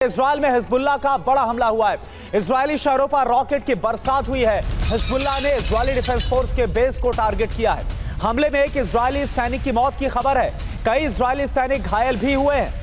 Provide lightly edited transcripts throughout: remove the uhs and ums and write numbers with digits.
Israel में Hezbollah का बड़ा हमला हुआ है। इजरायली शहरों पर रॉकेट की बरसात हुई है। हिजबुल्लाह ने इजरायली डिफेंस फोर्स के बेस को टारगेट किया है। हमले में एक इजरायली सैनिक की मौत की खबर है। कई इजरायली सैनिक घायल भी हुए हैं।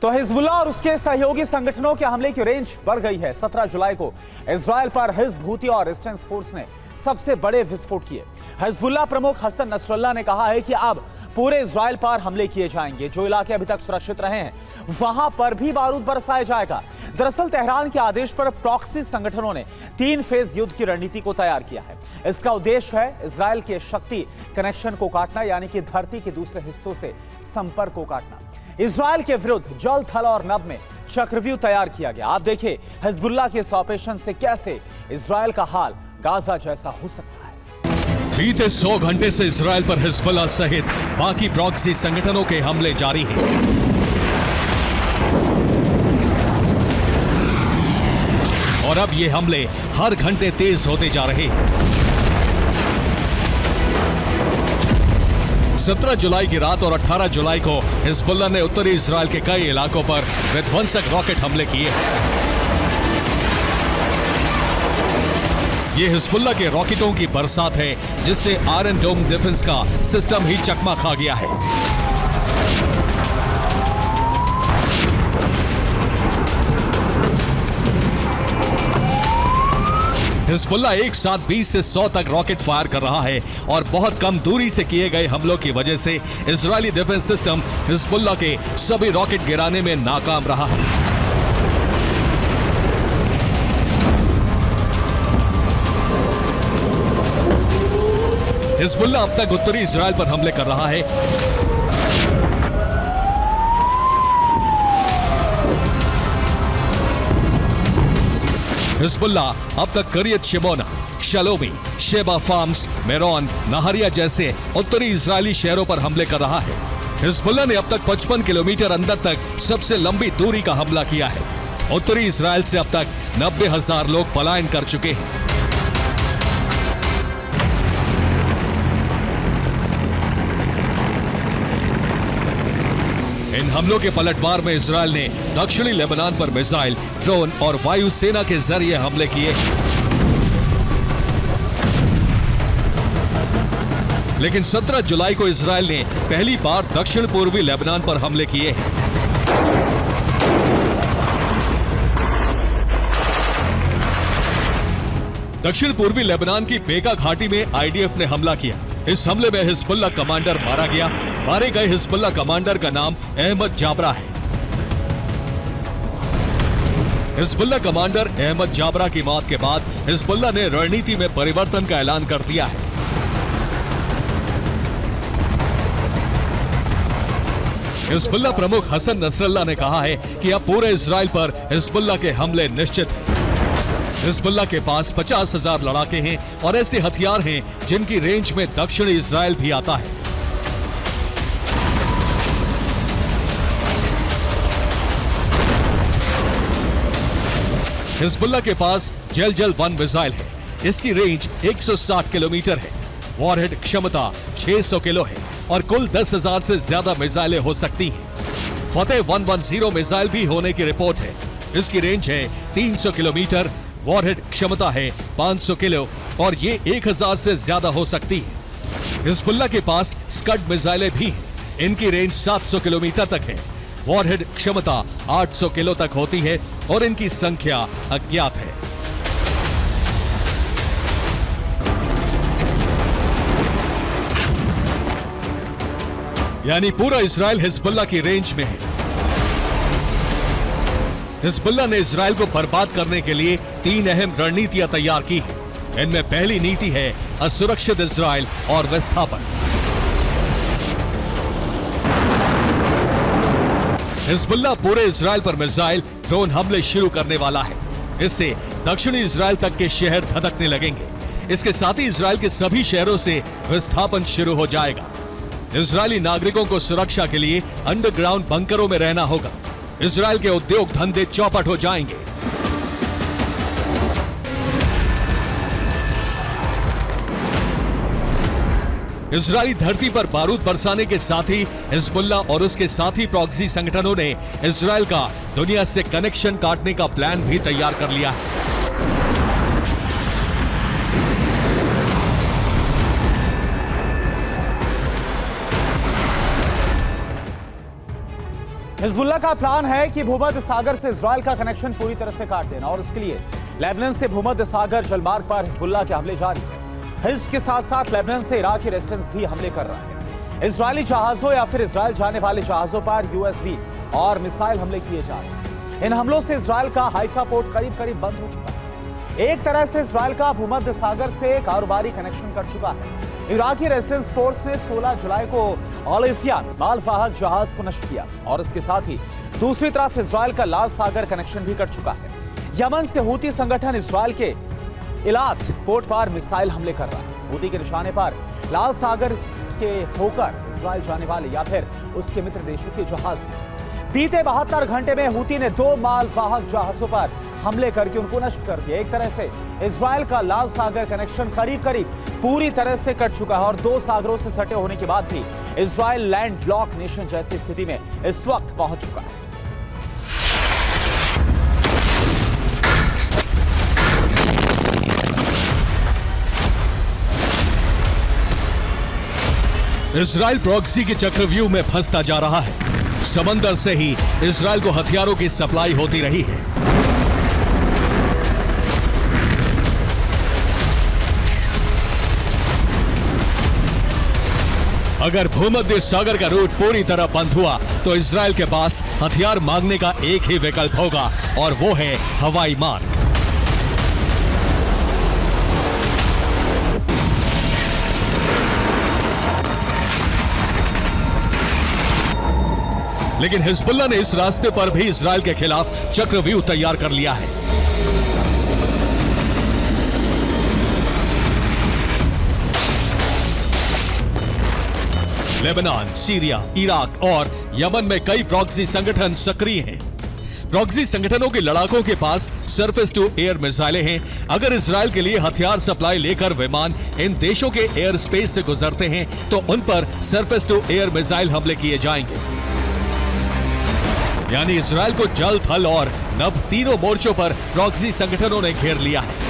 तो हिजबुल्लाह और उसके सहयोगी संगठनों के हमले की रेंज बढ़ गई है। 17 जुलाई को इजराइल पर हिजब, हूती और रेजिस्टेंस फोर्स ने सबसे बड़े विस्फोट किए। हिजबुल्लाह प्रमुख हसन नसरुल्लाह ने कहा है कि अब पूरे इजराइल पर हमले किए जाएंगे। जो इलाके अभी तक सुरक्षित रहे हैं वहां पर भी बारूद बरसाया जाएगा। दरअसल तेहरान के आदेश पर प्रॉक्सी संगठनों ने 3 फेज युद्ध की रणनीति को तैयार किया है। इसका उद्देश्य है इजराइल के शक्ति कनेक्शन को काटना, यानी कि धरती के दूसरे हिस्सों से संपर्क को काटना। इजराइल के विरुद्ध जल, थल और नभ में चक्रव्यूह तैयार किया गया। आप देखिए हिजबुल्लाह के इस ऑपरेशन से कैसे इजराइल का हाल गाजा जैसा हो सकता है। बीते 100 घंटे से इजराइल पर हिजबुल्लाह सहित बाकी प्रॉक्सी संगठनों के हमले जारी हैं। और अब ये हमले हर घंटे तेज होते जा रहे हैं। 17 जुलाई की रात और 18 जुलाई को हिजबुल्लाह ने उत्तरी इजराइल के कई इलाकों पर विध्वंसक रॉकेट हमले किए। ये हिजबुल्लाह के रॉकेटों की बरसात है, जिससे आयरन डोम डिफेंस का सिस्टम ही चकमा खा गया है। हिजबुल्लाह एक साथ 20 से 100 तक रॉकेट फायर कर रहा है और बहुत कम दूरी से किए गए हमलों की वजह से इजरायली डिफेंस सिस्टम हिजबुल्लाह के सभी रॉकेट गिराने में नाकाम रहा है। हिजबुल्लाह अब तक उत्तरी इजराइल पर हमले कर रहा है। हिजबुल्लाह अब तक करियत शिमोना, शलोमी, शेबा फार्म्स, मेरोन, नहरिया जैसे उत्तरी इजरायली शहरों पर हमले कर रहा है। हिजबुल्लाह ने अब तक 55 किलोमीटर अंदर तक सबसे लंबी दूरी का हमला किया है। उत्तरी इजराइल से अब तक 90,000 लोग पलायन कर चुके हैं। इन हमलों के पलटवार में इजराइल ने दक्षिणी लेबनान पर मिसाइल, ड्रोन और वायुसेना के जरिए हमले किए। लेकिन 17 जुलाई को इजराइल ने पहली बार दक्षिण पूर्वी लेबनान पर हमले किए हैं। दक्षिण पूर्वी लेबनान की बेका घाटी में आईडीएफ ने हमला किया। इस हमले में हिजबुल्लाह कमांडर मारा गया। मारे गए हिजबुल्लाह कमांडर का नाम अहमद जाबरा है। हिजबुल्लाह कमांडर अहमद जाबरा की मौत के बाद हिजबुल्लाह ने रणनीति में परिवर्तन का ऐलान कर दिया है। हिजबुल्लाह प्रमुख हसन नसरुल्लाह ने कहा है कि अब पूरे इजराइल पर हिजबुल्लाह के हमले निश्चित हैं। हिजबुल्लाह के पास 50,000 लड़ाके हैं और ऐसे हथियार हैं जिनकी रेंज में दक्षिणी इजराइल भी आता है। हिजबुल्लाह के पास जल 1 मिसाइल है। इसकी रेंज 160 किलोमीटर है। वॉरहेड क्षमता 600 किलो है और कुल 10,000 से ज्यादा मिसाइलें हो सकती हैं। फतेह 110 मिसाइल भी होने की रिपोर्ट है। इसकी रेंज है 300 किलोमीटर, वॉरहेड क्षमता है 500 किलो और ये 1000 से ज्यादा हो सकती है। हिजबुल्लाह के पास स्कड मिसाइलें भी हैं। इनकी रेंज 700 किलोमीटर तक है। वॉरहेड क्षमता 800 किलो तक होती है और इनकी संख्या अज्ञात है। यानी पूरा इजराइल हिजबुल्लाह की रेंज में है। हिजबुल्लाह ने इजराइल को बर्बाद करने के लिए 3 अहम रणनीतियां तैयार की हैं। इनमें पहली नीति है असुरक्षित इजराइल और विस्थापन। हिजबुल्लाह पूरे इजराइल पर मिसाइल, ड्रोन हमले शुरू करने वाला है। इससे दक्षिणी इजराइल तक के शहर धधकने लगेंगे। इसके साथ ही इजराइल के सभी शहरों से विस्थापन शुरू हो जाएगा। इजरायली नागरिकों को सुरक्षा के लिए अंडरग्राउंड बंकरों में रहना होगा। इजराइल के उद्योग धंधे चौपट हो जाएंगे। इजरायली धरती पर बारूद बरसाने के साथ ही हिजबुल्लाह और उसके साथी प्रॉक्सी संगठनों ने इजरायल का दुनिया से कनेक्शन काटने का प्लान भी तैयार कर लिया है। हिजबुल्लाह का प्लान है कि भूमध्य सागर से इजरायल का कनेक्शन पूरी तरह से काट देना और इसके लिए लेबनान से भूमध्य सागर जलमार्ग पर हिजबुल्लाह के हमले जारी है। हिजब के साथ साथ लेबनान से इराकी रेजिस्टेंस भी हमले कर रहा है। इजरायली जहाजों या फिर इजरायल जाने वाले जहाजों पर यूएसबी और मिसाइल हमले किए जा रहे हैं। इन हमलों से इजरायल का हाइफा पोर्ट करीब करीब बंद हो चुका है। एक तरह से इजरायल का भूमध्य सागर से कारोबारी कनेक्शन कट चुका है। इराकी रेजिस्टेंस फोर्स ने 16 जुलाई को ओलिफियान मालवाहक जहाज को नष्ट किया और इसके साथ ही दूसरी तरफ इजरायल का लाल सागर कनेक्शन भी कट चुका है। यमन से हूती संगठन इजरायल के इलात पोर्ट पर मिसाइल हमले कर रहा है। हूती के निशाने पर लाल सागर के होकर इजरायल जाने वाले या फिर उसके मित्र देशों के जहाज हैं। बीते 72 घंटे में हूती ने 2 मालवाहक जहाजों पर हमले करके उनको नष्ट कर दिया। एक तरह से इजरायल का लाल सागर कनेक्शन करीब करीब पूरी तरह से कट चुका है और 2 सागरों से सटे होने के बाद भी इजरायल लैंड लॉक नेशन जैसी स्थिति में इस वक्त पहुंच चुका है। इजरायल प्रॉक्सी के चक्रव्यूह में फंसता जा रहा है। समंदर से ही इजरायल को हथियारों की सप्लाई होती रही है। अगर भूमध्य सागर का रूट पूरी तरह बंद हुआ तो इजरायल के पास हथियार मांगने का एक ही विकल्प होगा और वो है हवाई मार्ग। लेकिन हिजबुल्लाह ने इस रास्ते पर भी इजरायल के खिलाफ चक्रव्यूह तैयार कर लिया है। लेबनान, सीरिया, इराक और यमन में कई प्रॉक्सी संगठन सक्रिय हैं। प्रॉक्सी संगठनों के लड़ाकों के पास सरफेस टू एयर मिसाइलें हैं। अगर इजरायल के लिए हथियार सप्लाई लेकर विमान इन देशों के एयर स्पेस से गुजरते हैं तो उन पर सरफेस टू एयर मिसाइल हमले किए जाएंगे। यानी इजरायल को जल, थल और नभ तीनों मोर्चों पर प्रॉक्सी संगठनों ने घेर लिया है।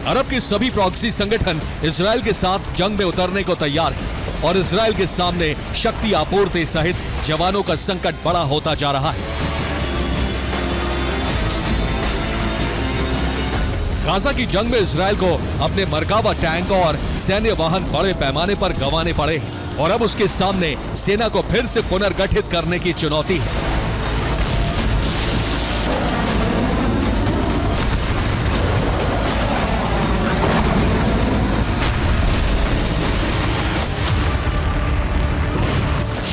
अरब के सभी प्रॉक्सी संगठन इजरायल के साथ जंग में उतरने को तैयार हैं और इजरायल के सामने शक्ति आपूर्ति सहित जवानों का संकट बड़ा होता जा रहा है। गाजा की जंग में इजरायल को अपने मरकाबा टैंक और सैन्य वाहन बड़े पैमाने पर गंवाने पड़े हैं और अब उसके सामने सेना को फिर से पुनर्गठित करने की चुनौती है।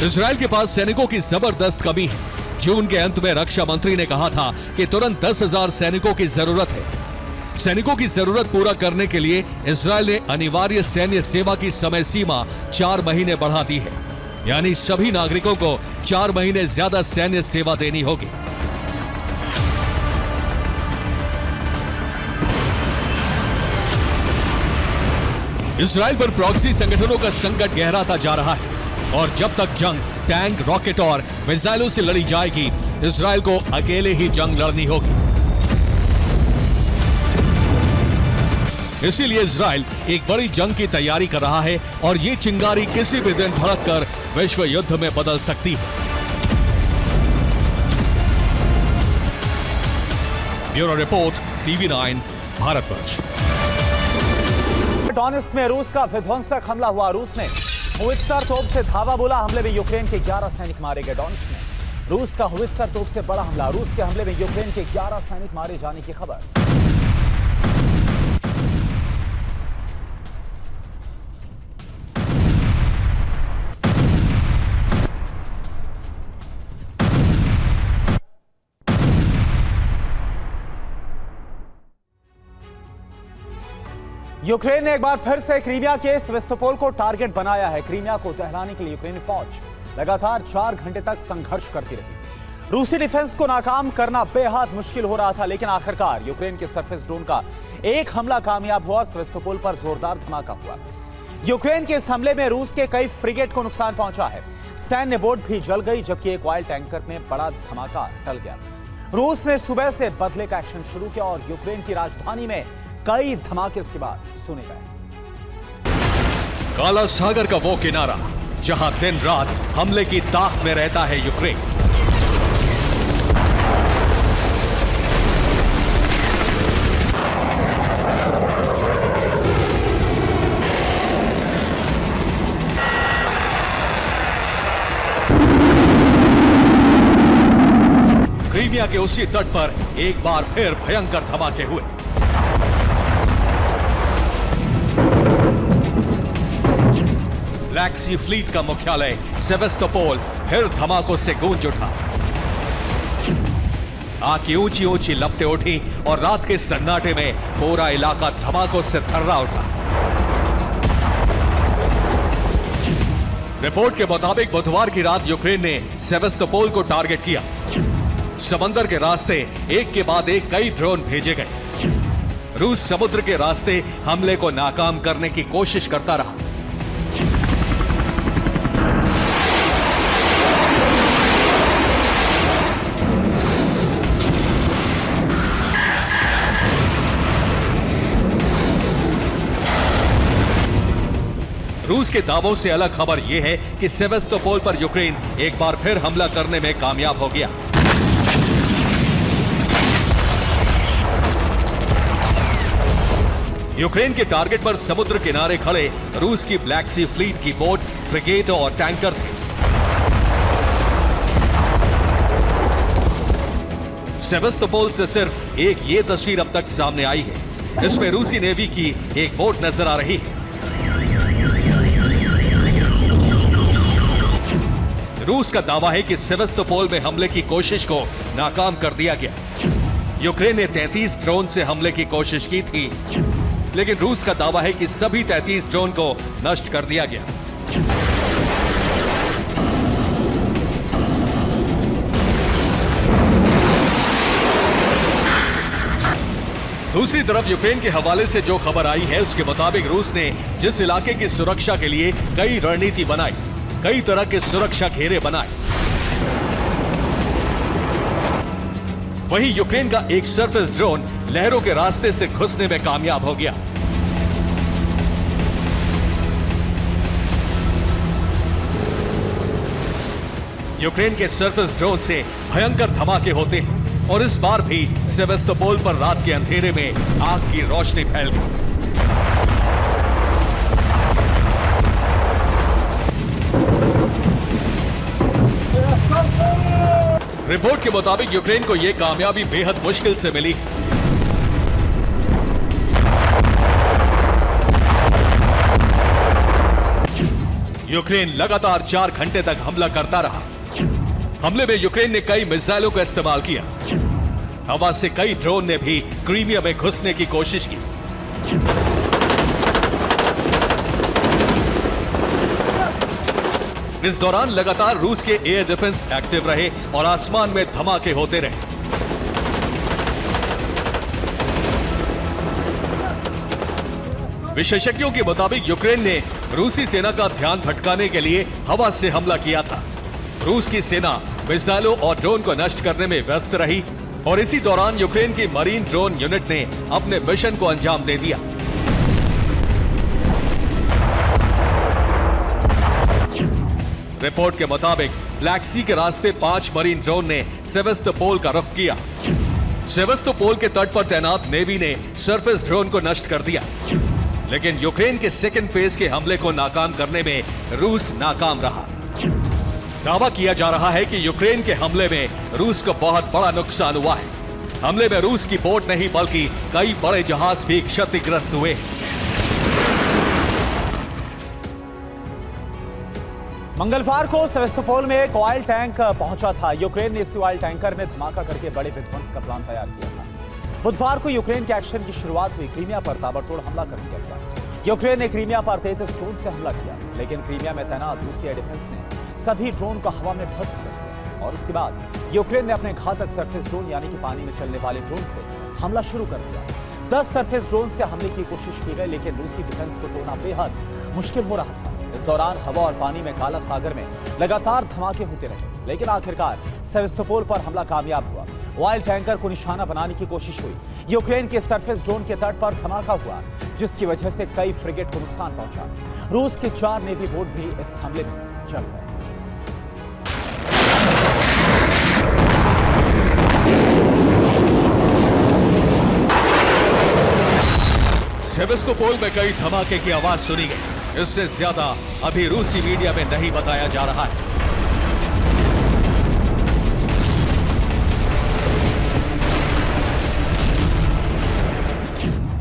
इजरायल के पास सैनिकों की जबरदस्त कमी है। जून के अंत में रक्षा मंत्री ने कहा था कि तुरंत 10,000 सैनिकों की जरूरत है। सैनिकों की जरूरत पूरा करने के लिए इजरायल ने अनिवार्य सैन्य सेवा की समय सीमा 4 महीने बढ़ा दी है। यानी सभी नागरिकों को 4 महीने ज्यादा सैन्य सेवा देनी होगी। इजरायल पर प्रॉक्सी संगठनों का संकट गहराता जा रहा है और जब तक जंग टैंक, रॉकेट और मिसाइलों से लड़ी जाएगी, इजरायल को अकेले ही जंग लड़नी होगी। इसीलिए इजरायल एक बड़ी जंग की तैयारी कर रहा है और ये चिंगारी किसी भी दिन भड़ककर विश्व युद्ध में बदल सकती है। Bureau report, TV9 Bharatvarsh. डोनेत्स्क में रूस का विध्वंसक हमला हुआ। रूस ने होवित्जर तोप से धावा बोला। हमले में यूक्रेन के 11 सैनिक मारे गए। डोनेत्स्क में रूस का होवित्जर तोप से बड़ा हमला। रूस के हमले में यूक्रेन के 11 सैनिक मारे जाने की खबर। यूक्रेन ने एक बार फिर से क्रीमिया के सेवास्तोपोल को टारगेट बनाया है। क्रीमिया को तहलाने के लिए यूक्रेनी फौज लगातार 4 घंटे तक संघर्ष करती रही। रूसी डिफेंस को नाकाम करना बेहद मुश्किल हो रहा था, लेकिन आखिरकार यूक्रेन के सरफेस ड्रोन का एक हमला कामयाब हुआ, सेवास्तोपोल पर जोरदार धमाका हुआ। यूक्रेन के इस हमले में रूस के कई फ्रिगेट को नुकसान पहुंचा है। सैन्य बोट भी जल गई, जबकि एक ऑयल टैंकर में बड़ा धमाका टल गया। रूस ने सुबह से बदले का एक्शन शुरू किया और यूक्रेन की राजधानी में कई धमाके इसके बाद सुने गए। काला सागर का वो किनारा जहां दिन रात हमले की ताक में रहता है यूक्रेन। क्रीमिया के उसी तट पर एक बार फिर भयंकर धमाके हुए। ब्लैक सी फ्लीट का मुख्यालय सेवास्तोपोल फिर धमाकों से गूंज उठा। आग की ऊंची ऊंची लपटें उठी और रात के सन्नाटे में पूरा इलाका धमाकों से थर्रा उठा। रिपोर्ट के मुताबिक बुधवार की रात यूक्रेन ने सेवास्तोपोल को टारगेट किया। समंदर के रास्ते एक के बाद एक कई ड्रोन भेजे गए। रूस समुद्र के रास्ते हमले को नाकाम करने की कोशिश करता रहा। रूस के दावों से अलग खबर यह है कि सेवास्तोपोल पर यूक्रेन एक बार फिर हमला करने में कामयाब हो गया। यूक्रेन के टारगेट पर समुद्र किनारे खड़े रूस की ब्लैक सी फ्लीट की बोट, फ्रिगेट और टैंकर थे। सेवास्तोपोल से सिर्फ एक ये तस्वीर अब तक सामने आई है। इसमें रूसी नेवी की एक बोट नजर आ रही है। रूस का दावा है कि सेवास्तोपोल में हमले की कोशिश को नाकाम कर दिया गया। यूक्रेन ने 33 ड्रोन से हमले की कोशिश की थी, लेकिन रूस का दावा है कि सभी 33 ड्रोन को नष्ट कर दिया गया। दूसरी तरफ यूक्रेन के हवाले से जो खबर आई है उसके मुताबिक रूस ने जिस इलाके की सुरक्षा के लिए कई रणनीति बनाई, कई तरह के सुरक्षा घेरे बनाए, वहीं यूक्रेन का एक सरफेस ड्रोन लहरों के रास्ते से घुसने में कामयाब हो गया। यूक्रेन के सरफेस ड्रोन से भयंकर धमाके होते हैं और इस बार भी सेवास्तोपोल पर रात के अंधेरे में आग की रोशनी फैल गई। रिपोर्ट के मुताबिक यूक्रेन को यह कामयाबी बेहद मुश्किल से मिली। यूक्रेन लगातार 4 घंटे तक हमला करता रहा। हमले में यूक्रेन ने कई मिसाइलों का इस्तेमाल किया। हवा से कई ड्रोन ने भी क्रीमिया में घुसने की कोशिश की। इस दौरान लगातार रूस के एयर डिफेंस एक्टिव रहे और आसमान में धमाके होते रहे। विशेषज्ञों के मुताबिक यूक्रेन ने रूसी सेना का ध्यान भटकाने के लिए हवा से हमला किया था। रूस की सेना मिसाइलों और ड्रोन को नष्ट करने में व्यस्त रही और इसी दौरान यूक्रेन की मरीन ड्रोन यूनिट ने अपने मिशन को अंजाम दे दिया। रिपोर्ट के मुताबिक ब्लैक सी के रास्ते 5 मरीन ड्रोन ने सेवास्तोपोल का रुख किया। सेवास्तोपोल के तट पर तैनात नेवी ने सरफेस ड्रोन को नष्ट कर दिया, लेकिन यूक्रेन के सेकेंड फेज के हमले को नाकाम करने में रूस नाकाम रहा। दावा किया जा रहा है कि यूक्रेन के हमले में रूस को बहुत बड़ा नुकसान हुआ है। हमले में रूस की बोट नहीं बल्कि कई बड़े जहाज भी क्षतिग्रस्त हुए। मंगलवार को सेवास्तोपोल में एक ऑयल टैंक पहुंचा था। यूक्रेन ने इस ऑयल टैंकर में धमाका करके बड़े विध्वंस का प्लान तैयार किया था। बुधवार को यूक्रेन के एक्शन की शुरुआत हुई। क्रीमिया पर ताबड़तोड़ हमला कर दिया गया। यूक्रेन ने क्रीमिया पर 33 ड्रोन से हमला किया, लेकिन क्रीमिया में तैनात रूसी एयर डिफेंस ने सभी ड्रोन को हवा में ध्वस्त कर दिया और उसके बाद यूक्रेन ने अपने घातक सरफेस ड्रोन यानी कि पानी में चलने वाले ड्रोन से हमला शुरू कर दिया। 10 सरफेस ड्रोन से हमले की कोशिश की गई, लेकिन रूसी डिफेंस को तोड़ना बेहद मुश्किल हो रहा था। इस दौरान हवा और पानी में काला सागर में लगातार धमाके होते रहे, लेकिन आखिरकार सेवेस्तोपोल पर हमला कामयाब हुआ। ऑयल टैंकर को निशाना बनाने की कोशिश हुई। यूक्रेन के सरफेस ड्रोन के तट पर धमाका हुआ, जिसकी वजह से कई फ्रिगेट को नुकसान पहुंचा। रूस के 4 नेवी बोट भी इस हमले में जल गए। सेवेस्तोपोल में कई धमाके की आवाज सुनी गई। इससे ज्यादा अभी रूसी मीडिया में नहीं बताया जा रहा है।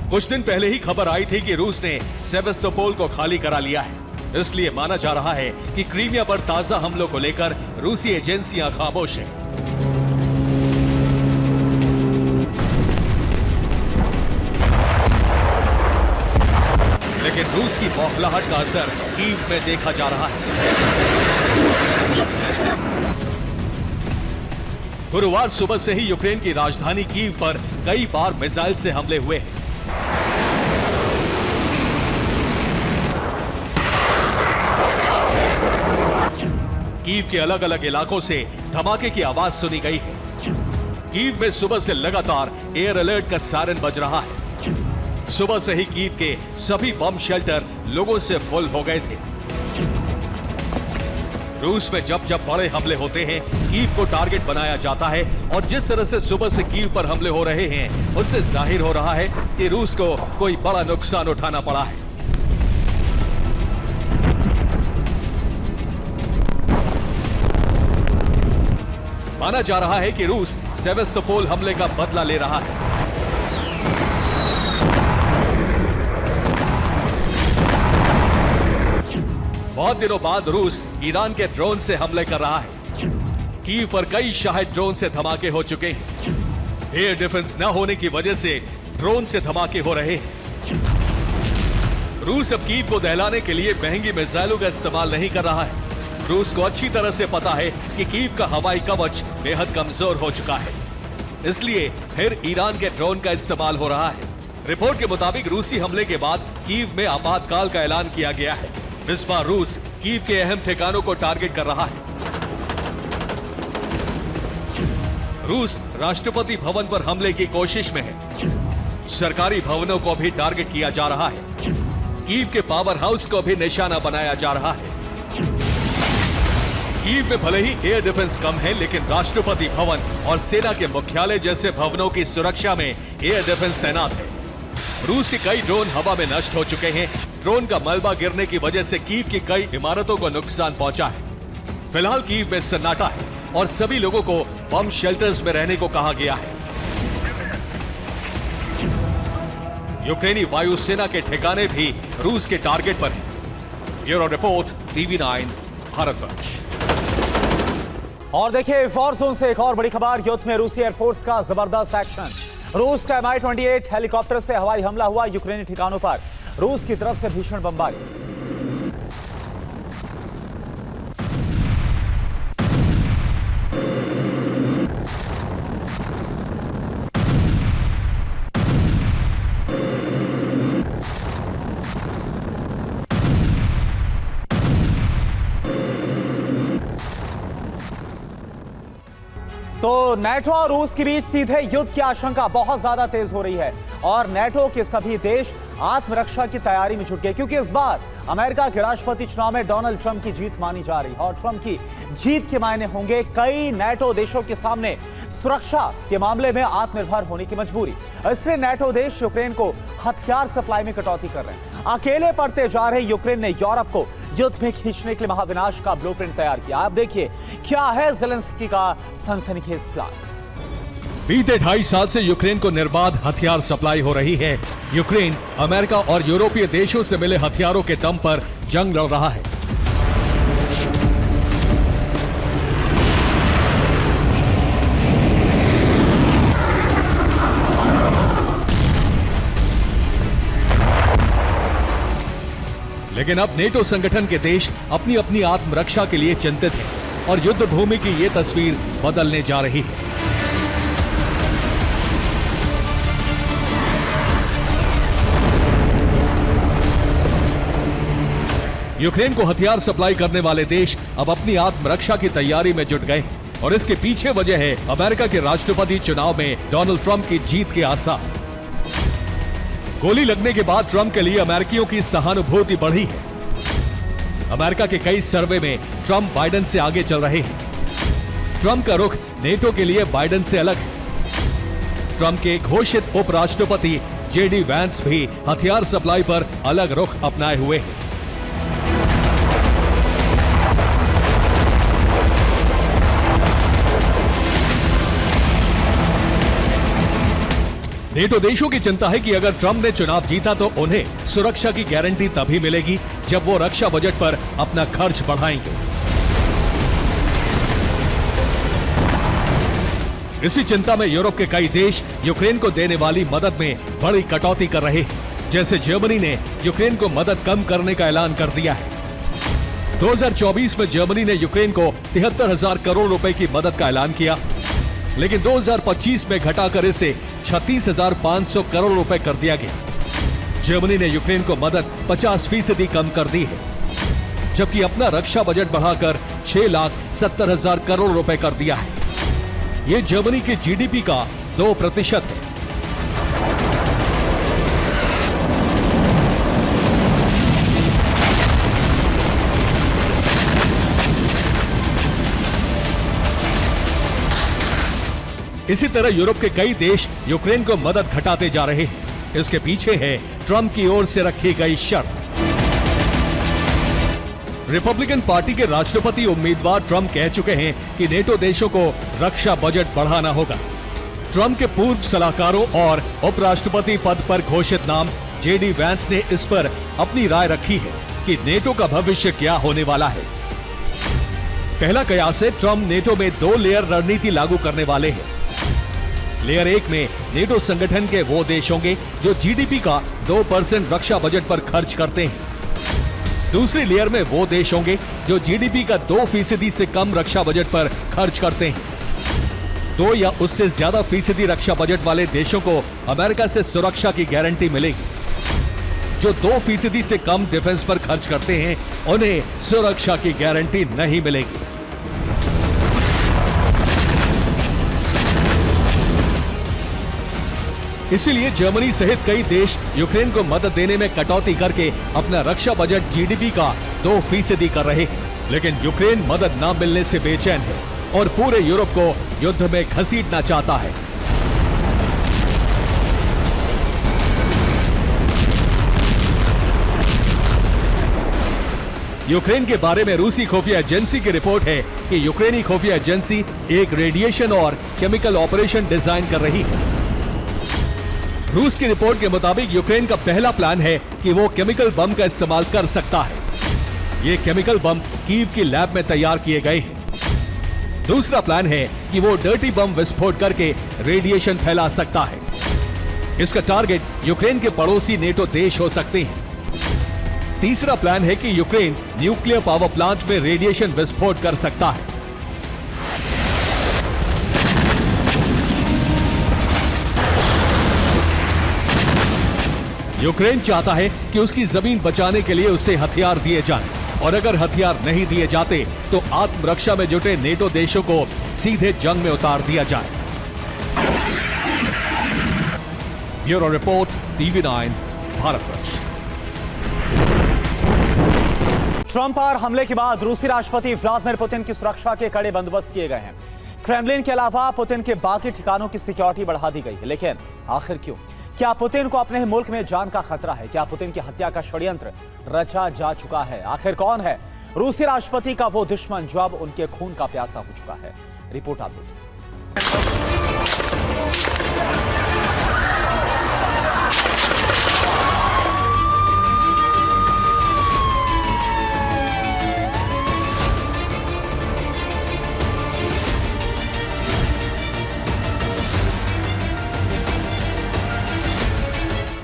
कुछ दिन पहले ही खबर आई थी कि रूस ने सेवेस्तोपोल को खाली करा लिया है। इसलिए माना जा रहा है कि क्रीमिया पर ताजा हमलों को लेकर रूसी एजेंसियां खामोश हैं। लेकिन रूस की बौखलाहट का असर कीव में देखा जा रहा है। गुरुवार सुबह से ही यूक्रेन की राजधानी कीव पर कई बार मिसाइल से हमले हुए हैं। कीव के अलग अलग इलाकों से धमाके की आवाज सुनी गई है। कीव में सुबह से लगातार एयर अलर्ट का सायरन बज रहा है। सुबह से ही कीव के सभी बम शेल्टर लोगों से फुल हो गए थे। रूस में जब जब बड़े हमले होते हैं, कीव को टारगेट बनाया जाता है, और जिस तरह से सुबह से कीव पर हमले हो रहे हैं, उससे जाहिर हो रहा है कि रूस को कोई बड़ा नुकसान उठाना पड़ा है। माना जा रहा है कि रूस सेवेस्तोपोल हमले का बदला ले रहा है। बहुत दिनों बाद रूस ईरान के ड्रोन से हमले कर रहा है। कीव पर कई शाहिद ड्रोन से धमाके हो चुके हैं। एयर डिफेंस न होने की वजह से ड्रोन से धमाके हो रहे हैं। रूस अब कीव को दहलाने के लिए महंगी मिसाइलों का इस्तेमाल नहीं कर रहा है। रूस को अच्छी तरह से पता है कि कीव का हवाई कवच बेहद कमजोर हो चुका है, इसलिए फिर ईरान के ड्रोन का इस्तेमाल हो रहा है। रिपोर्ट के मुताबिक रूसी हमले के बाद कीव में आपातकाल का ऐलान किया गया है। इस बार रूस कीव के अहम ठिकानों को टारगेट कर रहा है। रूस राष्ट्रपति भवन पर हमले की कोशिश में है। सरकारी भवनों को भी टारगेट किया जा रहा है। कीव के पावर हाउस को भी निशाना बनाया जा रहा है। कीव में भले ही एयर डिफेंस कम है, लेकिन राष्ट्रपति भवन और सेना के मुख्यालय जैसे भवनों की सुरक्षा में एयर डिफेंस तैनात है। रूस के कई ड्रोन हवा में नष्ट हो चुके हैं। ड्रोन का मलबा गिरने की वजह से कीव की कई इमारतों को नुकसान पहुंचा है। फिलहाल कीव में सन्नाटा है और सभी लोगों को बम शेल्टर्स में रहने को कहा गया है। यूक्रेनी वायुसेना के ठिकाने भी रूस के टारगेट पर हैं। Bureau report, TV9 Bharatvarsh. और देखिए, वॉर जोन से एक और बड़ी खबर। युद्ध में रूसी एयरफोर्स का जबरदस्त एक्शन। रूस का Mi-28 हेलीकॉप्टर से हवाई हमला हुआ यूक्रेनी ठिकानों पर। रूस की तरफ से भीषण बमबारी। तो नेटो और रूस के बीच सीधे युद्ध की आशंका बहुत ज्यादा तेज हो रही है, और नेटो के सभी देश आत्मरक्षा की तैयारी में जुट गए, क्योंकि इस बार अमेरिका के राष्ट्रपति चुनाव में डोनाल्ड ट्रंप की जीत मानी जा रही है। और ट्रंप की जीत के मायने होंगे कई नेटो देशों के सामने सुरक्षा के मामले में आत्मनिर्भर होने की मजबूरी। इसलिए नेटो देश यूक्रेन को हथियार सप्लाई में कटौती कर रहे हैं। अकेले पड़ते जा रहे यूक्रेन ने यूरोप को युद्ध में खींचने के लिए महाविनाश का ब्लूप्रिंट तैयार किया। आप देखिए क्या है ज़ेलेंस्की का सनसनीखेज प्लान। बीते 2.5 साल से यूक्रेन को निर्बाध हथियार सप्लाई हो रही है। यूक्रेन अमेरिका और यूरोपीय देशों से मिले हथियारों के दम पर जंग लड़ रहा है। लेकिन अब नेटो संगठन के देश अपनी अपनी आत्मरक्षा के लिए चिंतित हैं और युद्ध भूमि की ये तस्वीर बदलने जा रही है। यूक्रेन को हथियार सप्लाई करने वाले देश अब अपनी आत्मरक्षा की तैयारी में जुट गए और इसके पीछे वजह है अमेरिका के राष्ट्रपति चुनाव में डोनाल्ड ट्रंप की जीत के आसार। गोली लगने के बाद ट्रंप के लिए अमेरिकियों की सहानुभूति बढ़ी है। अमेरिका के कई सर्वे में ट्रंप बाइडेन से आगे चल रहे हैं। ट्रंप का रुख नेटो के लिए बाइडेन से अलग है। ट्रंप के घोषित उपराष्ट्रपति जेडी वैंस भी हथियार सप्लाई पर अलग रुख अपनाए हुए हैं। नेटो देशों की चिंता है कि अगर ट्रंप ने चुनाव जीता तो उन्हें सुरक्षा की गारंटी तभी मिलेगी जब वो रक्षा बजट पर अपना खर्च बढ़ाएंगे। इसी चिंता में यूरोप के कई देश यूक्रेन को देने वाली मदद में बड़ी कटौती कर रहे हैं। जैसे जर्मनी ने यूक्रेन को मदद कम करने का ऐलान कर दिया है। 2024 में जर्मनी ने यूक्रेन को 73,000 करोड़ रुपए की मदद का ऐलान किया, लेकिन 2025 में घटाकर इसे 36,500 करोड़ रुपए कर दिया गया। जर्मनी ने यूक्रेन को मदद 50% कम कर दी है, जबकि अपना रक्षा बजट बढ़ाकर 6,70,000 करोड़ रुपए कर दिया है। यह जर्मनी के जीडीपी का 2% है। इसी तरह यूरोप के कई देश यूक्रेन को मदद घटाते जा रहे हैं। इसके पीछे है ट्रंप की ओर से रखी गई शर्त। रिपब्लिकन पार्टी के राष्ट्रपति उम्मीदवार ट्रंप कह चुके हैं कि नेटो देशों को रक्षा बजट बढ़ाना होगा। ट्रंप के पूर्व सलाहकारों और उपराष्ट्रपति पद पर घोषित नाम जेडी वैंस ने इस पर अपनी राय रखी है कि नेटो का भविष्य क्या होने वाला है। पहला कयास है ट्रंप नेटो में 2 लेयर रणनीति लागू करने वाले हैं। लेयर 1 में नेटो संगठन के वो देश होंगे जो जीडीपी का 2% रक्षा बजट पर खर्च करते हैं। दूसरी लेयर में वो देश होंगे जो जीडीपी का 2% से कम रक्षा बजट पर खर्च करते हैं। 2 या उससे ज्यादा फीसदी रक्षा बजट वाले देशों को अमेरिका से सुरक्षा की गारंटी मिलेगी। जो 2% से कम डिफेंस पर खर्च करते हैं उन्हें सुरक्षा की गारंटी नहीं मिलेगी। इसीलिए जर्मनी सहित कई देश यूक्रेन को मदद देने में कटौती करके अपना रक्षा बजट जीडीपी का 2% कर रहे हैं। लेकिन यूक्रेन मदद न मिलने से बेचैन है और पूरे यूरोप को युद्ध में घसीटना चाहता है। यूक्रेन के बारे में रूसी खुफिया एजेंसी की रिपोर्ट है कि यूक्रेनी खुफिया एजेंसी एक रेडिएशन और केमिकल ऑपरेशन डिजाइन कर रही है। रूस की रिपोर्ट के मुताबिक यूक्रेन का पहला प्लान है कि वो केमिकल बम का इस्तेमाल कर सकता है। ये केमिकल बम कीव की लैब में तैयार किए गए हैं। दूसरा प्लान है कि वो डर्टी बम विस्फोट करके रेडिएशन फैला सकता है। इसका टारगेट यूक्रेन के पड़ोसी नेटो देश हो सकते हैं। तीसरा प्लान है कि यूक्रेन न्यूक्लियर पावर प्लांट में रेडिएशन विस्फोट कर सकता है। यूक्रेन चाहता है कि उसकी जमीन बचाने के लिए उसे हथियार दिए जाएं, और अगर हथियार नहीं दिए जाते तो आत्मरक्षा में जुटे नेटो देशों को सीधे जंग में उतार दिया जाए। Bureau report, TV9 Bharatvarsh. Trump पर हमले के बाद रूसी राष्ट्रपति व्लादिमीर पुतिन की सुरक्षा के कड़े बंदोबस्त किए गए हैं। क्रेमलिन के अलावा पुतिन के बाकी ठिकानों की सिक्योरिटी बढ़ा दी गई है। लेकिन आखिर क्यों? क्या पुतिन को अपने मुल्क में जान का खतरा है? क्या पुतिन की हत्या का षड्यंत्र रचा जा चुका है? आखिर कौन है रूसी राष्ट्रपति का वो दुश्मन जो अब उनके खून का प्यासा हो चुका है? रिपोर्ट आप देखिए।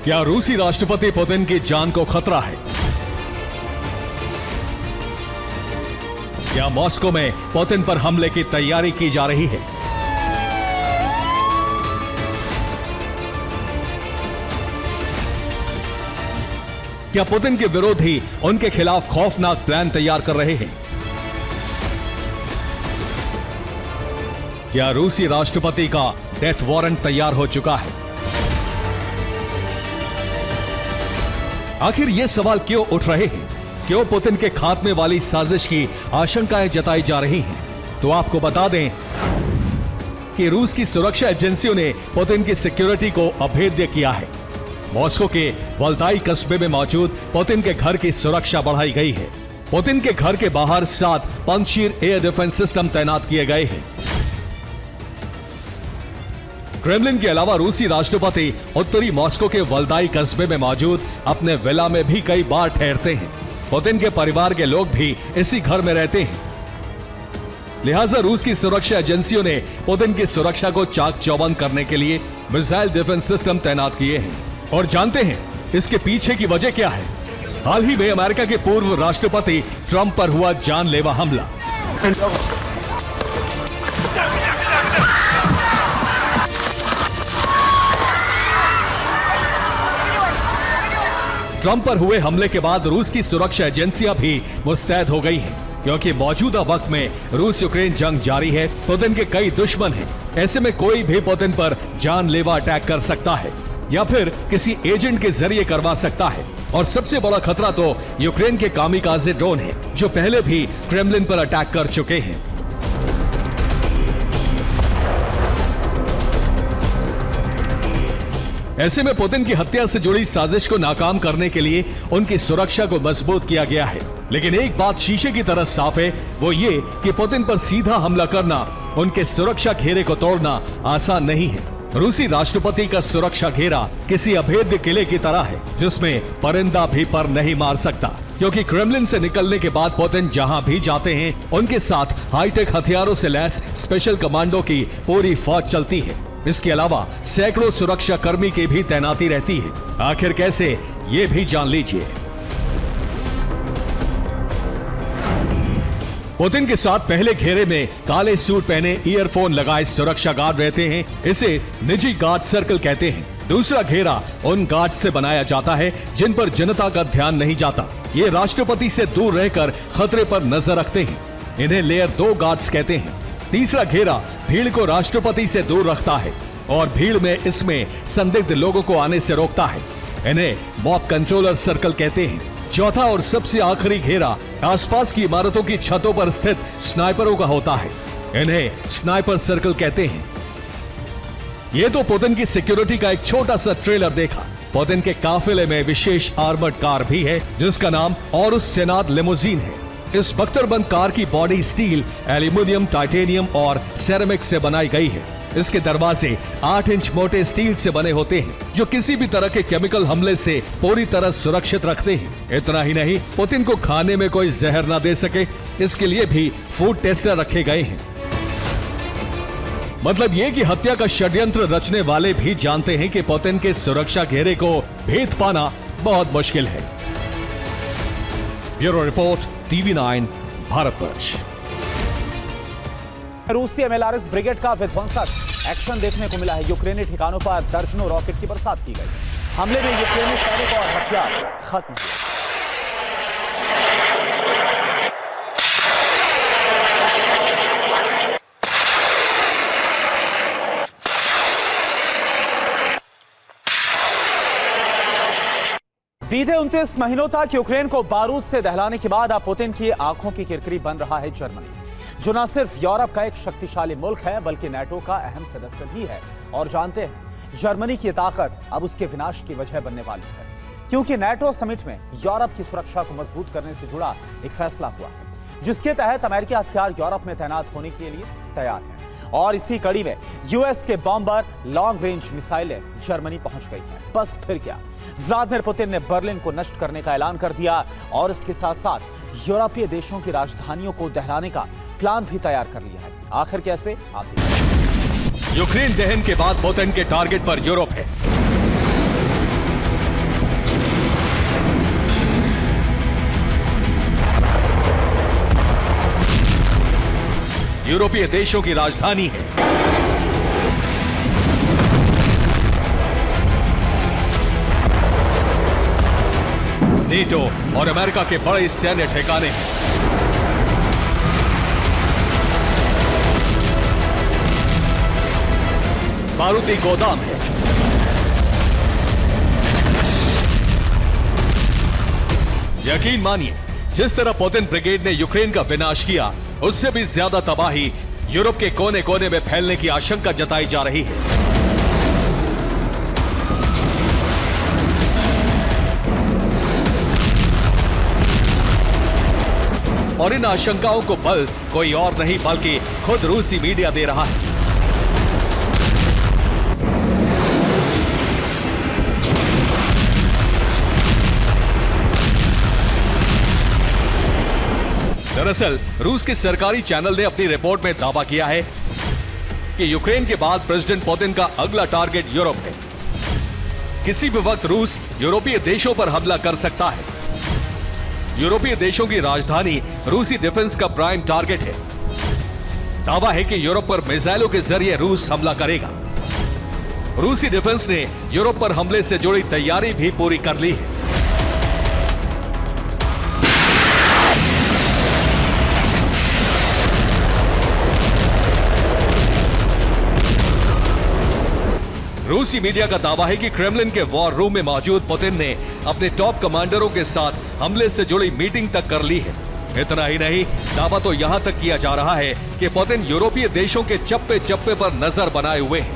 क्या रूसी राष्ट्रपति पुतिन की जान को खतरा है? क्या मॉस्को में पुतिन पर हमले की तैयारी की जा रही है? क्या पुतिन के विरोधी उनके खिलाफ खौफनाक प्लान तैयार कर रहे हैं? क्या रूसी राष्ट्रपति का डेथ वारंट तैयार हो चुका है? आखिर ये सवाल क्यों उठ रहे हैं? क्यों पुतिन के खात्मे वाली साजिश की आशंकाएं जताई जा रही हैं? तो आपको बता दें कि रूस की सुरक्षा एजेंसियों ने पुतिन की सिक्योरिटी को अभेद्य किया है। मॉस्को के वल्दाई कस्बे में मौजूद पुतिन के घर की सुरक्षा बढ़ाई गई है। पुतिन के घर के बाहर 7 पंजशीर एयर डिफेंस सिस्टम तैनात किए गए हैं। क्रेमलिन के अलावा रूसी राष्ट्रपति उत्तरी मॉस्को के वल्दाई कस्बे में मौजूद अपने विला में भी कई बार ठहरते हैं। पुतिन के परिवार के लोग भी इसी घर में रहते हैं। लिहाजा रूस की सुरक्षा एजेंसियों ने पुतिन की सुरक्षा को चाक चौबंद करने के लिए मिसाइल डिफेंस सिस्टम तैनात किए हैं। और जानते हैं इसके पीछे की वजह क्या है? हाल ही में अमेरिका के पूर्व राष्ट्रपति ट्रंप पर हुआ जानलेवा हमला। ट्रंप पर हुए हमले के बाद रूस की सुरक्षा एजेंसियां भी मुस्तैद हो गई हैं, क्योंकि मौजूदा वक्त में रूस यूक्रेन जंग जारी है। पुतिन के कई दुश्मन हैं। ऐसे में कोई भी पुतिन पर जानलेवा अटैक कर सकता है या फिर किसी एजेंट के जरिए करवा सकता है। और सबसे बड़ा खतरा तो यूक्रेन के कामिकाज़े ड्रोन है, जो पहले भी क्रेमलिन पर अटैक कर चुके हैं। ऐसे में पुतिन की हत्या से जुड़ी साजिश को नाकाम करने के लिए उनकी सुरक्षा को मजबूत किया गया है। लेकिन एक बात शीशे की तरह साफ है, वो ये कि पुतिन पर सीधा हमला करना, उनके सुरक्षा घेरे को तोड़ना आसान नहीं है। रूसी राष्ट्रपति का सुरक्षा घेरा किसी अभेद्य किले की तरह है, जिसमें परिंदा भी पर नहीं मार सकता, क्योंकि क्रेमलिन से निकलने के बाद पुतिन जहां भी जाते हैं, उनके साथ हाईटेक हथियारों से लैस स्पेशल कमांडो की पूरी फौज चलती है। इसके अलावा सैकड़ों सुरक्षा कर्मी की भी तैनाती रहती है। आखिर कैसे, ये भी जान लीजिए। पुतिन के साथ पहले घेरे में काले सूट पहने ईयरफोन लगाए सुरक्षा गार्ड रहते हैं। इसे निजी गार्ड सर्कल कहते हैं। दूसरा घेरा उन गार्ड से बनाया जाता है जिन पर जनता का ध्यान नहीं जाता। ये राष्ट्रपति से दूर रहकर खतरे पर नजर रखते हैं। इन्हें लेयर 2 गार्ड्स कहते हैं। तीसरा घेरा भीड़ को राष्ट्रपति से दूर रखता है और भीड़ में इसमें संदिग्ध लोगों को आने से रोकता है। इन्हें मॉब कंट्रोलर सर्कल कहते हैं। चौथा और सबसे आखिरी घेरा आसपास की इमारतों की छतों पर स्थित स्नाइपरों का होता है। इन्हें स्नाइपर सर्कल कहते हैं। ये तो पुतिन की सिक्योरिटी का एक छोटा सा ट्रेलर देखा। पुतिन के काफिले में विशेष आर्मर्ड कार भी है, जिसका नाम औरुस सेनाद लिमोजीन है। इस बख्तरबंद कार की बॉडी स्टील, एल्यूमिनियम, टाइटेनियम और सेरेमिक से बनाई गई है। इसके दरवाजे 8 इंच मोटे स्टील से बने होते हैं, जो किसी भी तरह के केमिकल हमले से पूरी तरह सुरक्षित रखते हैं। इतना ही नहीं, पुतिन को खाने में कोई जहर ना दे सके, इसके लिए भी फूड टेस्टर रखे गए हैं। मतलब ये कि हत्या का षड्यंत्र रचने वाले भी जानते हैं कि पुतिन के सुरक्षा घेरे को भेद पाना बहुत मुश्किल है। Bureau report, TV9 Bharatvarsh. रूसी एमएलआरएस ब्रिगेड का विध्वंसक एक्शन देखने को मिला है। यूक्रेनी ठिकानों पर दर्जनों रॉकेट की बरसात की गई। हमले में यूक्रेनी सैनिक और हथियार खत्म हुए। बीते 29 महीनों तक यूक्रेन को बारूद से दहलाने के बाद अब पुतिन की आंखों की किरकिरी बन रहा है जर्मनी, जो न सिर्फ यूरोप का एक शक्तिशाली मुल्क है बल्कि नाटो का अहम सदस्य भी है। और जानते हैं, जर्मनी की ताकत अब उसके विनाश की वजह बनने वाली है, क्योंकि नाटो समिट में यूरोप की सुरक्षा को मजबूत करने से जुड़ा एक फैसला हुआ है, जिसके तहत अमेरिकी हथियार यूरोप में तैनात होने के लिए तैयार हैं। और इसी कड़ी में यूएस के बॉम्बर लॉन्ग रेंज मिसाइलें जर्मनी पहुंच गई हैं। बस फिर क्या, व्लादिमीर पुतिन ने बर्लिन को नष्ट करने का ऐलान कर दिया और इसके साथ साथ यूरोपीय देशों की राजधानियों को दहलाने का प्लान भी तैयार कर लिया है। आखिर कैसे, आप देखिए। यूक्रेन दहन के बाद पुतिन के टारगेट पर यूरोप है। यूरोपीय देशों की राजधानी है। नीटो और अमेरिका के बड़े सैन्य ठिकाने हैं। बारूदी गोदाम है, यकीन मानिए जिस तरह पुतिन ब्रिगेड ने यूक्रेन का विनाश किया, उससे भी ज्यादा तबाही यूरोप के कोने कोने में फैलने की आशंका जताई जा रही है। और इन आशंकाओं को बल कोई और नहीं बल्कि खुद रूसी मीडिया दे रहा है। दरअसल रूस के सरकारी चैनल ने अपनी रिपोर्ट में दावा किया है कि यूक्रेन के बाद प्रेसिडेंट पुतिन का अगला टारगेट यूरोप है। किसी भी वक्त रूस यूरोपीय देशों पर हमला कर सकता है। यूरोपीय देशों की राजधानी रूसी डिफेंस का प्राइम टारगेट है। दावा है कि यूरोप पर मिसाइलों के जरिए रूस हमला करेगा। रूसी डिफेंस ने यूरोप पर हमले से जुड़ी तैयारी भी पूरी कर ली है। रूसी मीडिया का दावा है कि क्रेमलिन के वॉर रूम में मौजूद पुतिन ने अपने टॉप कमांडरों के साथ हमले से जुड़ी मीटिंग तक कर ली है। इतना ही नहीं, दावा तो यहां तक किया जा रहा है कि पुतिन यूरोपीय देशों के चप्पे चप्पे पर नजर बनाए हुए हैं।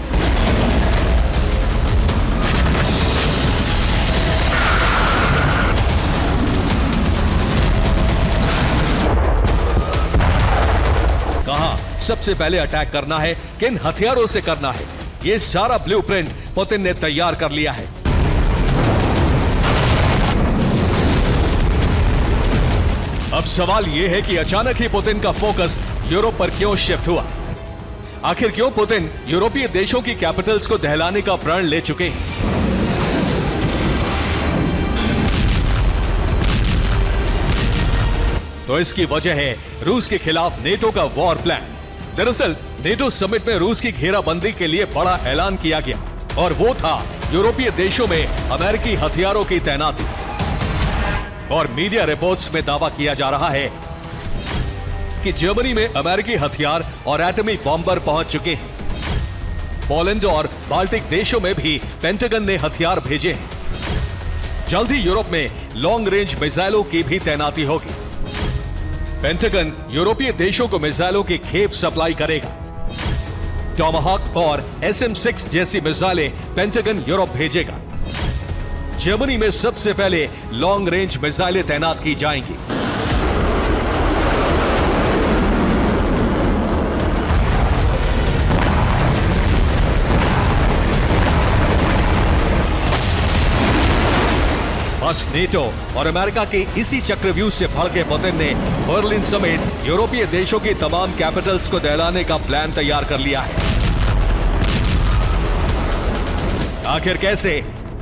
कहां सबसे पहले अटैक करना है, किन हथियारों से करना है, ये सारा ब्लूप्रिंट पुतिन ने तैयार कर लिया है। अब सवाल यह है कि अचानक ही पुतिन का फोकस यूरोप पर क्यों शिफ्ट हुआ? आखिर क्यों पुतिन यूरोपीय देशों की कैपिटल्स को दहलाने का प्रण ले चुके हैं? तो इसकी वजह है रूस के खिलाफ नेटो का वॉर प्लान। दरअसल नेटो समिट में रूस की घेराबंदी के लिए बड़ा ऐलान किया गया और वो था यूरोपीय देशों में अमेरिकी हथियारों की तैनाती। और मीडिया रिपोर्ट्स में दावा किया जा रहा है कि जर्मनी में अमेरिकी हथियार और एटमी बॉम्बर पहुंच चुके हैं। पोलैंड और बाल्टिक देशों में भी पेंटागन ने हथियार भेजे हैं। जल्द ही यूरोप में लॉन्ग रेंज मिसाइलों की भी तैनाती होगी। पेंटागन यूरोपीय देशों को मिसाइलों की खेप सप्लाई करेगा। टॉमाहॉक और SM-6 जैसी मिसाइलें पेंटागन यूरोप भेजेगा। जर्मनी में सबसे पहले लॉन्ग रेंज मिसाइलें तैनात की जाएंगी। बस नेटो और अमेरिका के इसी चक्रव्यूह से भड़के पुतिन ने बर्लिन समेत यूरोपीय देशों की तमाम कैपिटल्स को दहलाने का प्लान तैयार कर लिया है। आखिर कैसे,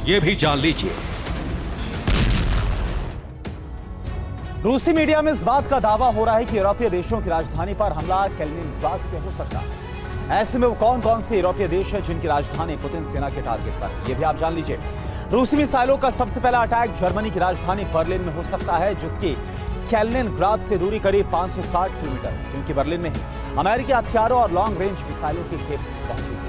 ये भी जान लीजिए। रूसी मीडिया में इस बात का दावा हो रहा है कि यूरोपीय देशों की राजधानी पर हमला कैलिनिंग्राड से हो सकता है। ऐसे में वो कौन कौन से यूरोपीय देश है जिनकी राजधानी पुतिन सेना के टारगेट पर है, ये भी आप जान लीजिए। रूसी मिसाइलों का सबसे पहला अटैक जर्मनी की राजधानी बर्लिन में हो सकता है, जिसकी कैलिनिंग्राड से दूरी करीब 560 किलोमीटर है, क्योंकि बर्लिन में ही अमेरिकी हथियारों और लॉन्ग रेंज मिसाइलों की खेप पहुंची है।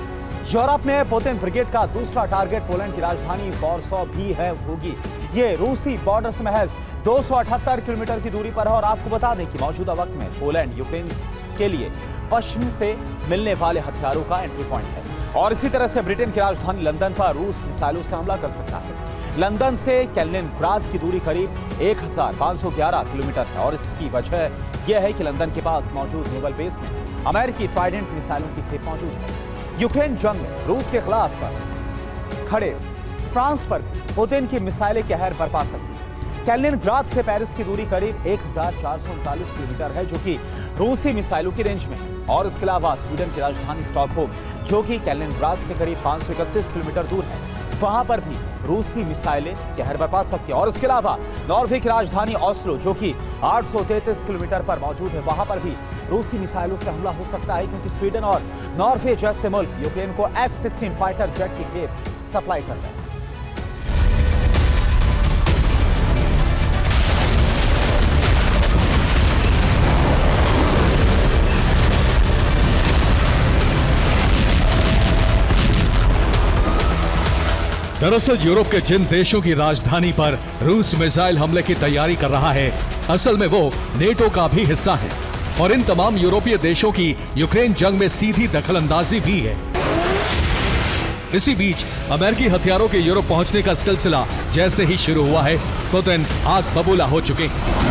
यूरोप में पुतिन ब्रिगेड का दूसरा टारगेट पोलैंड की राजधानी वॉर्सो भी है होगी। ये रूसी बॉर्डर से महज 278 किलोमीटर की दूरी पर है। और आपको बता दें कि मौजूदा वक्त में पोलैंड यूक्रेन के लिए पश्चिम से मिलने वाले हथियारों का एंट्री पॉइंट है। और इसी तरह से ब्रिटेन की राजधानी लंदन पर रूस मिसाइलों से हमला कर सकता है। लंदन से कैलिनिंग्राड की दूरी करीब 1511 किलोमीटर है। और इसकी वजह यह है कि लंदन के पास मौजूद नेवल बेस में अमेरिकी ट्राइडेंट मिसाइलों की खेप मौजूद है। यूक्रेन जंग में रूस के खिलाफ खड़े फ्रांस पर पुतिन की मिसाइलें कहर बरपा सकती है। कैलिनिंग्राड से पेरिस की दूरी करीब 1439 किलोमीटर है, जो कि रूसी मिसाइलों की रेंज में है। और इसके अलावा स्वीडन की राजधानी स्टॉकहोम, जो कि कैलिनिंग्राड से करीब 531 किलोमीटर दूर है, वहां पर भी रूसी मिसाइलें कहर बरपा सकती है। और इसके अलावा नॉर्वे की राजधानी ऑस्लो, जो कि 833 किलोमीटर पर मौजूद है, वहां पर भी रूसी मिसाइलों से हमला हो सकता है, क्योंकि स्वीडन और नॉर्वे जैसे मुल्क यूक्रेन को F-16 फाइटर जेट की खेप सप्लाई करते हैं। दरअसल यूरोप के जिन देशों की राजधानी पर रूस मिसाइल हमले की तैयारी कर रहा है, असल में वो नेटो का भी हिस्सा है और इन तमाम यूरोपीय देशों की यूक्रेन जंग में सीधी दखलंदाजी भी है। इसी बीच अमेरिकी हथियारों के यूरोप पहुंचने का सिलसिला जैसे ही शुरू हुआ है, पुतिन आग बबूला हो चुके हैं।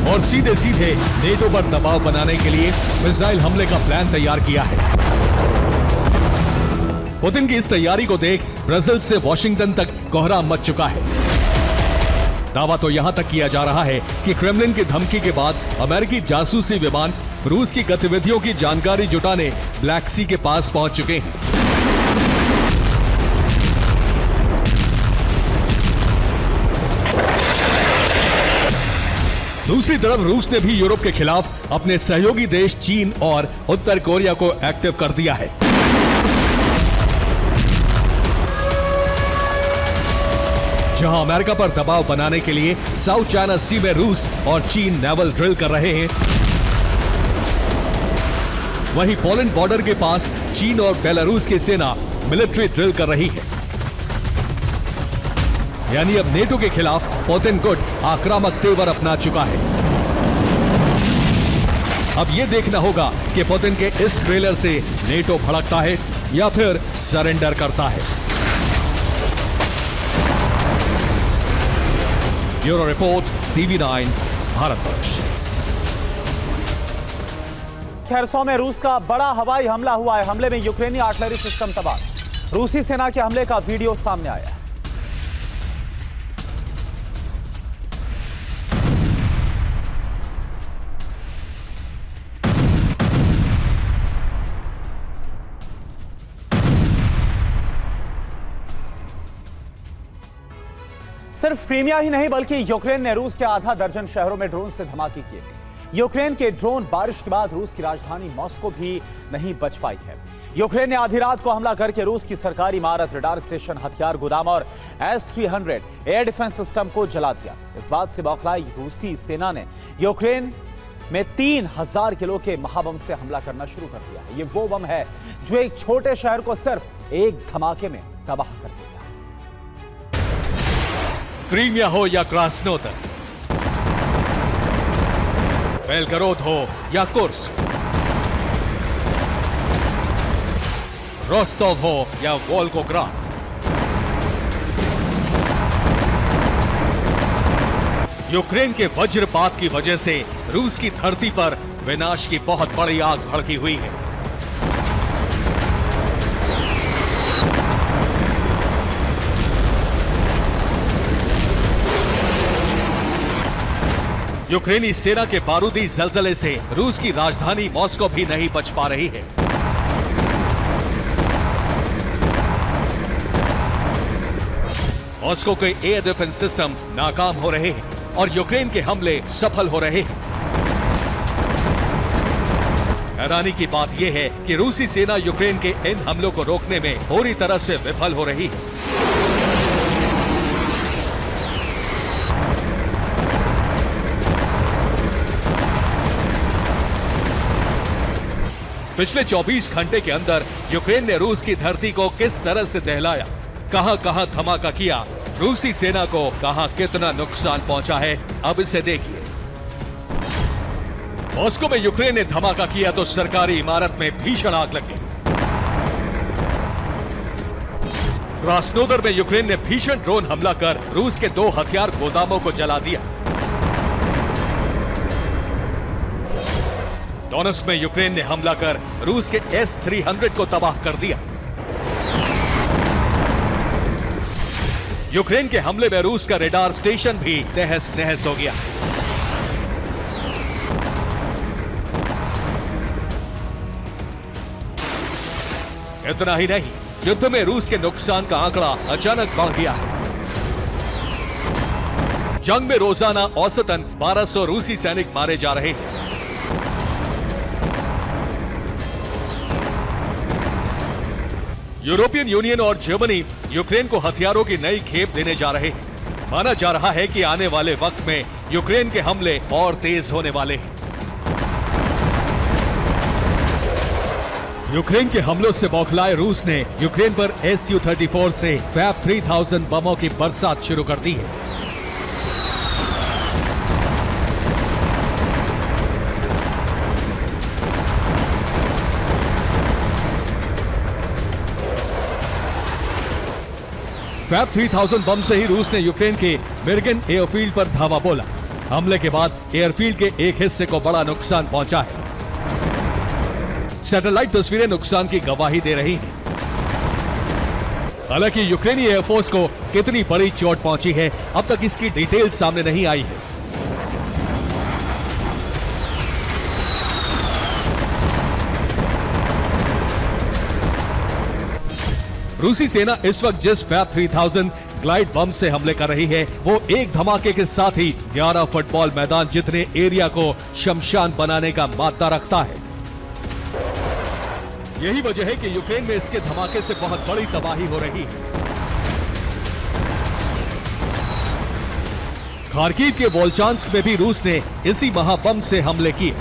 और सीधे सीधे नेटो पर दबाव बनाने के लिए मिसाइल हमले का प्लान तैयार किया है। पुतिन की इस तैयारी को देख ब्राजील से वॉशिंगटन तक कोहराम मच चुका है। दावा तो यहां तक किया जा रहा है कि क्रेमलिन की धमकी के बाद अमेरिकी जासूसी विमान रूस की गतिविधियों की जानकारी जुटाने ब्लैक सी के पास पहुंच चुके हैं। दूसरी तरफ रूस ने भी यूरोप के खिलाफ अपने सहयोगी देश चीन और उत्तर कोरिया को एक्टिव कर दिया है। जहां अमेरिका पर दबाव बनाने के लिए साउथ चाइना सी में रूस और चीन नेवल ड्रिल कर रहे हैं, वहीं पोलैंड बॉर्डर के पास चीन और बेलारूस की सेना मिलिट्री ड्रिल कर रही है। यानी अब नेटो के खिलाफ पुतिन गुट आक्रामक तेवर अपना चुका है। अब यह देखना होगा कि पुतिन के इस ट्रेलर से नेटो भड़कता है या फिर सरेंडर करता है। Bureau report, TV9 Bharatvarsh. खेरसौ में रूस का बड़ा हवाई हमला हुआ है। हमले में यूक्रेनी आर्टिलरी सिस्टम तबाह। रूसी सेना के हमले का वीडियो सामने आया है। सिर्फ क्रीमिया ही नहीं बल्कि यूक्रेन ने रूस के आधा दर्जन शहरों में ड्रोन से धमाके किए। यूक्रेन के ड्रोन बारिश के बाद रूस की राजधानी मॉस्को भी नहीं बच पाई है। यूक्रेन ने आधी रात को हमला करके रूस की सरकारी इमारत, रडार स्टेशन, हथियार गोदाम और S-300 एयर डिफेंस सिस्टम को जला दिया। इस बात से बौखलाई रूसी सेना ने यूक्रेन में 3000 किलो के महाबम से हमला करना शुरू कर दिया है। ये वो बम है जो एक छोटे शहर को सिर्फ एक धमाके में तबाह कर देता है। क्रीमिया हो या क्रास्नोदर, बेलगरोद हो या कुर्स्क, रोस्टोव हो या वोल्गोग्राद, यूक्रेन के वज्रपात की वजह से रूस की धरती पर विनाश की बहुत बड़ी आग भड़की हुई है। यूक्रेनी सेना के बारूदी जलजले से रूस की राजधानी मॉस्को भी नहीं बच पा रही है। मॉस्को के एयर डिफेंस सिस्टम नाकाम हो रहे हैं और यूक्रेन के हमले सफल हो रहे हैं। हैरानी की बात यह है कि रूसी सेना यूक्रेन के इन हमलों को रोकने में पूरी तरह से विफल हो रही है। पिछले 24 घंटे के अंदर यूक्रेन ने रूस की धरती को किस तरह से दहलाया, कहां-कहां धमाका किया, रूसी सेना को कहां कितना नुकसान पहुंचा है, अब इसे देखिए। मॉस्को में यूक्रेन ने धमाका किया तो सरकारी इमारत में भीषण आग लगी। क्रास्नोदर में यूक्रेन ने भीषण ड्रोन हमला कर रूस के 2 हथियार गोदामों को जला दिया। डोनेट्स्क में यूक्रेन ने हमला कर रूस के S-300 को तबाह कर दिया। यूक्रेन के हमले में रूस का रडार स्टेशन भी तहस नहस हो गया। इतना ही नहीं, युद्ध में रूस के नुकसान का आंकड़ा अचानक बढ़ गया है। जंग में रोजाना औसतन 1200 रूसी सैनिक मारे जा रहे हैं। यूरोपियन यूनियन और जर्मनी यूक्रेन को हथियारों की नई खेप देने जा रहे हैं। माना जा रहा है कि आने वाले वक्त में यूक्रेन के हमले और तेज होने वाले हैं। यूक्रेन के हमलों से बौखलाए रूस ने यूक्रेन पर Su-34 से फैब 3000 बमों की बरसात शुरू कर दी है। फैब 3000 बम से ही रूस ने यूक्रेन के मिर्गिन एयरफील्ड पर धावा बोला। हमले के बाद एयरफील्ड के एक हिस्से को बड़ा नुकसान पहुंचा है। सैटेलाइट तस्वीरें नुकसान की गवाही दे रही हैं। हालांकि यूक्रेनी एयरफोर्स को कितनी बड़ी चोट पहुंची है, अब तक इसकी डिटेल सामने नहीं आई है। रूसी सेना इस वक्त जिस फैब 3000 ग्लाइड बम से हमले कर रही है, वो एक धमाके के साथ ही 11 फुटबॉल मैदान जितने एरिया को शमशान बनाने का मादा रखता है। यही वजह है कि यूक्रेन में इसके धमाके से बहुत बड़ी तबाही हो रही है। खार्किव के वोल्चांस्क में भी रूस ने इसी महाबम से हमले किए।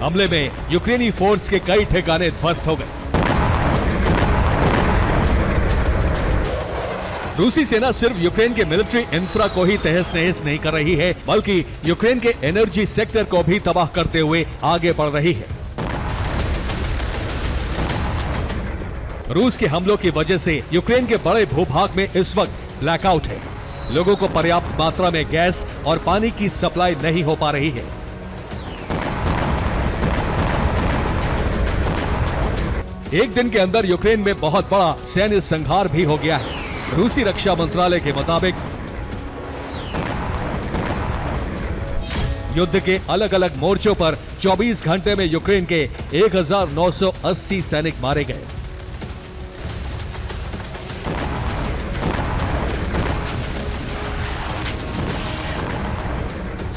हमले में यूक्रेनी फोर्स के कई ठिकाने ध्वस्त हो गए। रूसी सेना सिर्फ यूक्रेन के मिलिट्री इंफ्रा को ही तहस नहस नहीं कर रही है, बल्कि यूक्रेन के एनर्जी सेक्टर को भी तबाह करते हुए आगे बढ़ रही है। रूस के हमलों की वजह से यूक्रेन के बड़े भूभाग में इस वक्त ब्लैकआउट है। लोगों को पर्याप्त मात्रा में गैस और पानी की सप्लाई नहीं हो पा रही है। एक दिन के अंदर यूक्रेन में बहुत बड़ा सैन्य संहार भी हो गया है। रूसी रक्षा मंत्रालय के मुताबिक युद्ध के अलग अलग मोर्चों पर 24 घंटे में यूक्रेन के 1980 सैनिक मारे गए।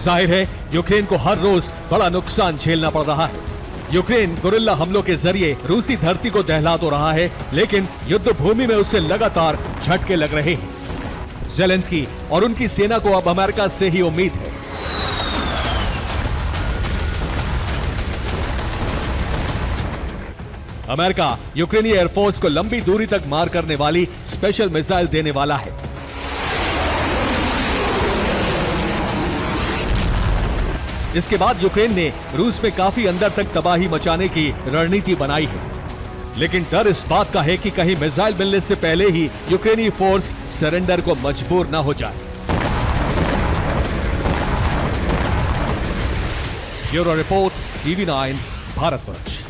जाहिर है यूक्रेन को हर रोज बड़ा नुकसान झेलना पड़ रहा है। यूक्रेन गुरिल्ला हमलों के जरिए रूसी धरती को दहला तो रहा है, लेकिन युद्ध भूमि में उसे लगातार झटके लग रहे हैं। ज़ेलेंस्की और उनकी सेना को अब अमेरिका से ही उम्मीद है। अमेरिका यूक्रेनी एयरफोर्स को लंबी दूरी तक मार करने वाली स्पेशल मिसाइल देने वाला है। इसके बाद यूक्रेन ने रूस में काफी अंदर तक तबाही मचाने की रणनीति बनाई है, लेकिन डर इस बात का है कि कहीं मिसाइल मिलने से पहले ही यूक्रेनी फोर्स सरेंडर को मजबूर न हो जाए। Bureau report, TV9, Bharatvarsh.